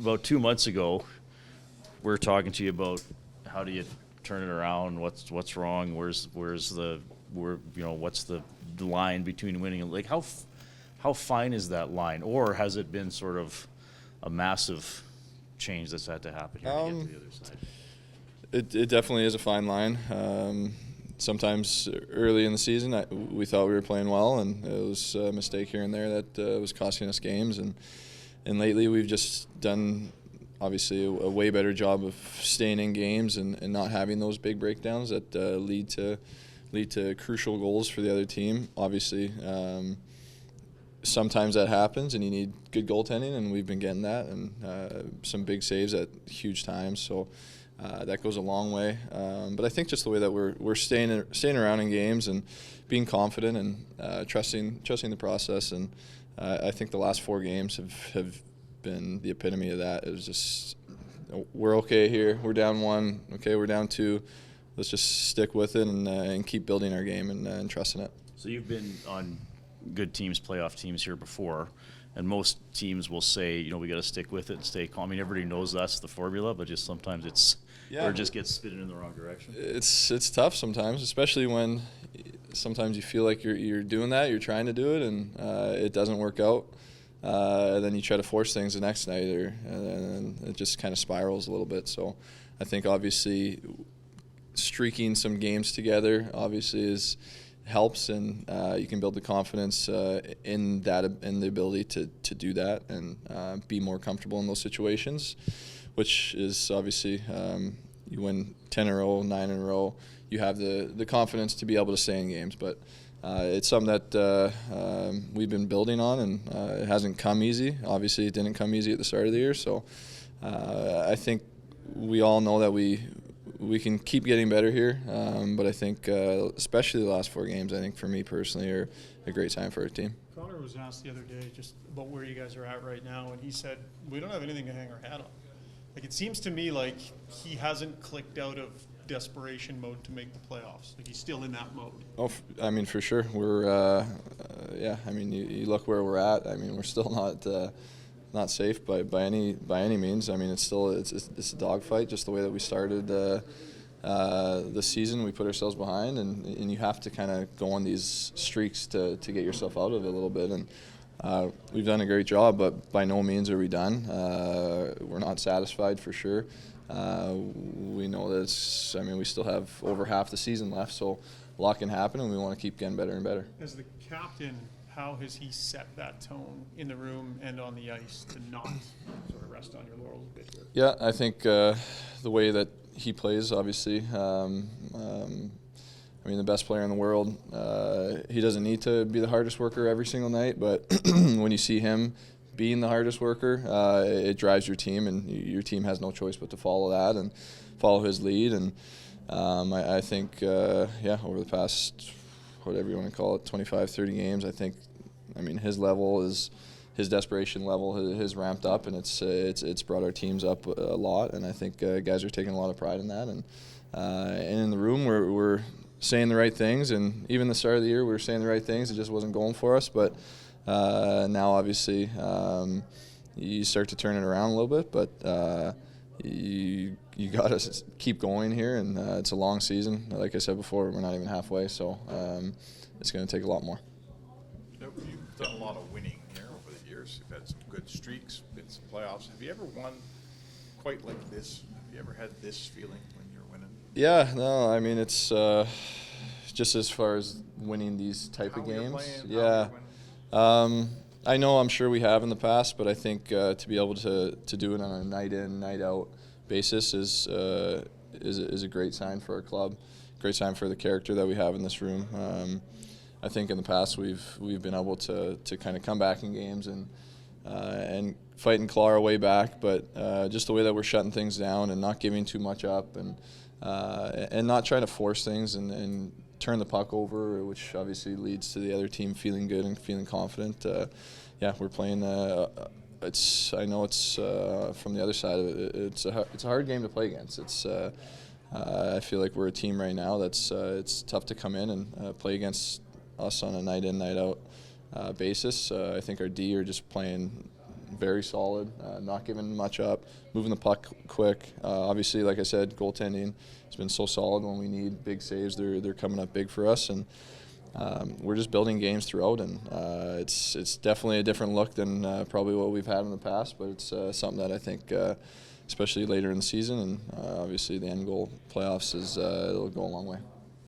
about 2 months ago, we are talking to you about how do you turn it around, what's wrong, what's the line between winning and like how fine is that line, or has it been sort of a massive change that's had to happen here to get to the other side? It definitely is a fine line. Sometimes early in the season, we thought we were playing well, and it was a mistake here and there that was costing us games. And lately, we've just done obviously a way better job of staying in games and not having those big breakdowns that lead to crucial goals for the other team. Obviously, sometimes that happens, and you need good goaltending, and we've been getting that, and some big saves at huge times. So. That goes a long way, but I think just the way that we're staying around in games and being confident and trusting the process, and I think the last 4 games have been the epitome of that. It was just, we're okay here, we're down 1, okay, we're down 2, let's just stick with it and keep building our game and trusting it. So you've been on good teams, playoff teams here before. And most teams will say, we got to stick with it and stay calm. I mean, everybody knows that's the formula, but just sometimes or it just gets spinning in the wrong direction. It's tough sometimes, especially when sometimes you feel like you're doing that, you're trying to do it, and it doesn't work out. And then you try to force things the next night, and it just kind of spirals a little bit. So I think obviously streaking some games together obviously helps, and you can build the confidence in the ability to do that and be more comfortable in those situations, which is obviously you win 10 in a row, 9 in a row, you have the confidence to be able to stay in games. But it's something that we've been building on, and it hasn't come easy. Obviously, it didn't come easy at the start of the year, so I think we all know that we can keep getting better here, but I think especially the last 4 games, I think for me personally, are a great time for our team. Connor was asked the other day just about where you guys are at right now, and he said, we don't have anything to hang our hat on. Like, it seems to me like he hasn't clicked out of desperation mode to make the playoffs. Like, he's still in that mode. Oh, I mean, for sure. We're, I mean, you look where we're at. I mean, we're still not safe by any means. I mean, it's a dogfight, just the way that we started the season. We put ourselves behind, and you have to kind of go on these streaks to get yourself out of it a little bit. And we've done a great job, but by no means are we done. We're not satisfied for sure. We know that we still have over half the season left, so a lot can happen, and we want to keep getting better and better. As the captain, how has he set that tone in the room and on the ice to not sort of rest on your laurels a bit here? Yeah, I think the way that he plays, obviously, the best player in the world, he doesn't need to be the hardest worker every single night, but when you see him being the hardest worker, it drives your team, and your team has no choice but to follow that and follow his lead. And I think, over the past, whatever you want to call it, 25, 30 games, his level his desperation level has ramped up, and it's brought our teams up a lot, and I think guys are taking a lot of pride in that. And in the room, we're saying the right things, and even the start of the year, we were saying the right things. It just wasn't going for us, but now obviously you start to turn it around a little bit, but you got to keep going here, and it's a long season. Like I said before, we're not even halfway, so it's going to take a lot more. You've done a lot of winning here over the years. You've had some good streaks, been some playoffs. Have you ever won quite like this? Have you ever had this feeling when you're winning? Yeah, no, it's just as far as winning these type of games. Yeah. I know, I'm sure we have in the past, but I think to be able to do it on a night in, night out basis is a great sign for our club, great sign for the character that we have in this room. I think in the past we've been able to kind of come back in games and fight and claw our way back, but just the way that we're shutting things down and not giving too much up, and not trying to force things and turn the puck over, which obviously leads to the other team feeling good and feeling confident. We're playing. I know it's from the other side of it. It's a hard game to play against. I feel like we're a team right now that's it's tough to come in and play against us on a night in, night out basis. I think our D are just playing very solid, not giving much up, moving the puck quick. Obviously, like I said, goaltending has been so solid. When we need big saves, they're coming up big for us, and we're just building games throughout. And it's definitely a different look than probably what we've had in the past, but it's something that I think, especially later in the season, and obviously the end goal playoffs, it'll go a long way.